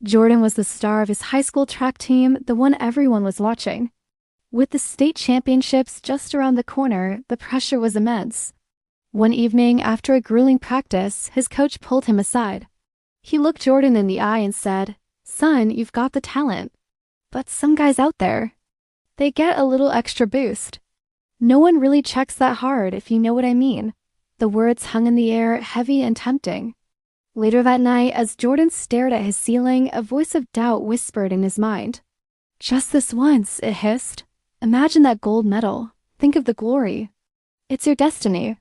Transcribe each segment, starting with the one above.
Jordan was the star of his high school track team, the one everyone was watching. With the state championships just around the corner, the pressure was immense. One evening, after a grueling practice, his coach pulled him aside. He looked Jordan in the eye and said, "Son, you've got the talent. But some guys out there, they get a little extra boost. No one really checks that hard, if you know what I mean." The words hung in the air, heavy and tempting. Later that night, as Jordan stared at his ceiling, a voice of doubt whispered in his mind. "Just this once," it hissed. "Imagine that gold medal. Think of the glory. It's your destiny.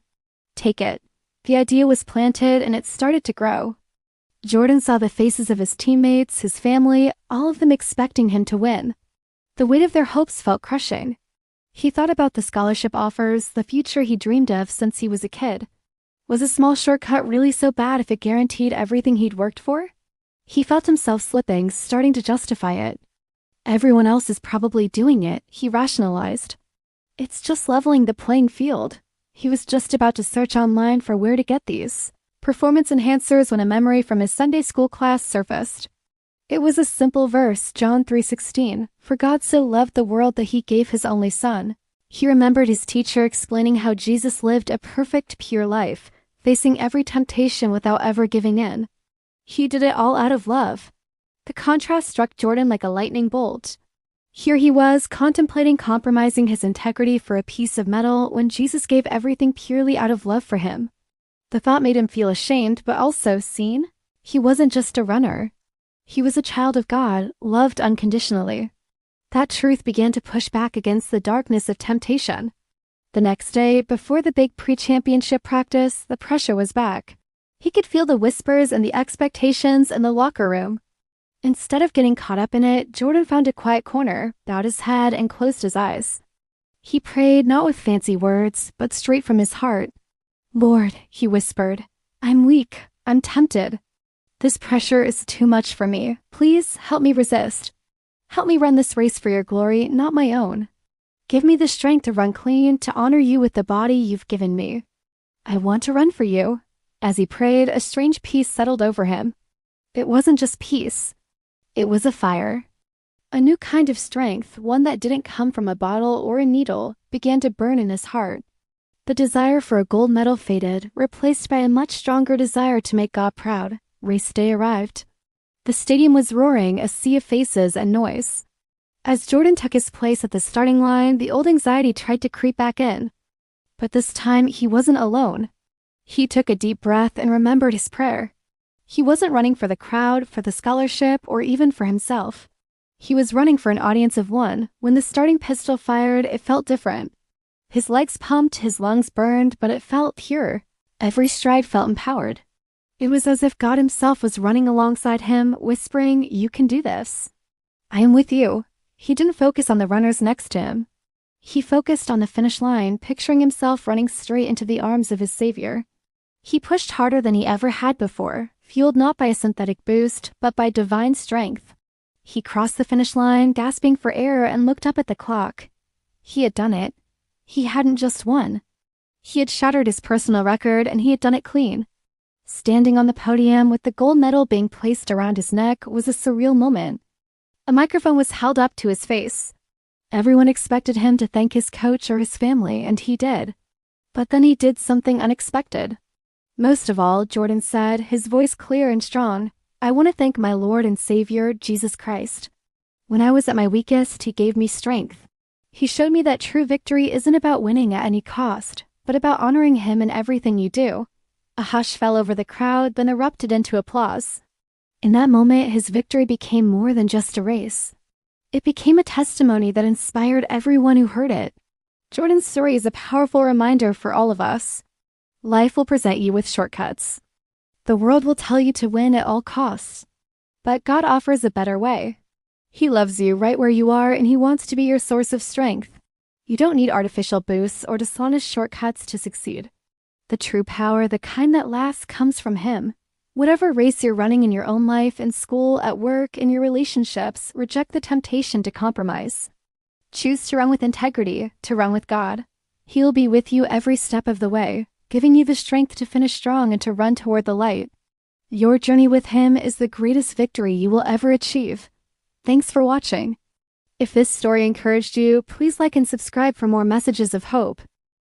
Take it." The idea was planted and it started to grow. Jordan saw the faces of his teammates, his family, all of them expecting him to win. The weight of their hopes felt crushing. He thought about the scholarship offers, the future he dreamed of since he was a kid. Was a small shortcut really so bad if it guaranteed everything he'd worked for? He felt himself slipping, starting to justify it. Everyone else is probably doing it, he rationalized. It's just leveling the playing field. He was just about to search online for where to get these performance enhancers when a memory from his Sunday school class surfaced. It was a simple verse, John 3:16, "For God so loved the world that he gave his only son." He remembered his teacher explaining how Jesus lived a perfect, pure life, facing every temptation without ever giving in. He did it all out of love. The contrast struck Jordan like a lightning bolt. Here he was, contemplating compromising his integrity for a piece of metal when Jesus gave everything purely out of love for him. The thought made him feel ashamed, but also seen. He wasn't just a runner. He was a child of God, loved unconditionally. That truth began to push back against the darkness of temptation. The next day, before the big pre-championship practice, the pressure was back. He could feel the whispers and the expectations in the locker room. Instead of getting caught up in it, Jordan found a quiet corner, bowed his head, and closed his eyes. He prayed not with fancy words, but straight from his heart. "Lord," he whispered, "I'm weak. I'm tempted. This pressure is too much for me. Please help me resist. Help me run this race for your glory, not my own. Give me the strength to run clean, to honor you with the body you've given me. I want to run for you." As he prayed, a strange peace settled over him. It wasn't just peace. It was a fire. A new kind of strength, one that didn't come from a bottle or a needle, began to burn in his heart. The desire for a gold medal faded, replaced by a much stronger desire to make God proud. Race day arrived. The stadium was roaring, a sea of faces and noise. As Jordan took his place at the starting line, the old anxiety tried to creep back in. But this time, he wasn't alone. He took a deep breath and remembered his prayer. He wasn't running for the crowd, for the scholarship, or even for himself. He was running for an audience of one. When the starting pistol fired, it felt different. His legs pumped, his lungs burned, but it felt pure. Every stride felt empowered. It was as if God himself was running alongside him, whispering, "You can do this. I am with you." He didn't focus on the runners next to him. He focused on the finish line, picturing himself running straight into the arms of his Savior. He pushed harder than he ever had before, fueled not by a synthetic boost, but by divine strength. He crossed the finish line, gasping for air, and looked up at the clock. He had done it. He hadn't just won. He had shattered his personal record, and he had done it clean. Standing on the podium with the gold medal being placed around his neck was a surreal moment. A microphone was held up to his face. Everyone expected him to thank his coach or his family, and he did. But then he did something unexpected. Most of all, Jordan said, his voice clear and strong, "I want to thank my Lord and Savior, Jesus Christ. When I was at my weakest, he gave me strength. He showed me that true victory isn't about winning at any cost, but about honoring him in everything you do." A hush fell over the crowd, then erupted into applause. In that moment, his victory became more than just a race. It became a testimony that inspired everyone who heard it. Jordan's story is a powerful reminder for all of us. Life will present you with shortcuts. The world will tell you to win at all costs. But God offers a better way. He loves you right where you are, and he wants to be your source of strength. You don't need artificial boosts or dishonest shortcuts to succeed. The true power, the kind that lasts, comes from him. Whatever race you're running in your own life, in school, at work, in your relationships, reject the temptation to compromise. Choose to run with integrity, to run with God. He'll be with you every step of the way, giving you the strength to finish strong and to run toward the light. Your journey with him is the greatest victory you will ever achieve. Thanks for watching. If this story encouraged you, please like and subscribe for more messages of hope.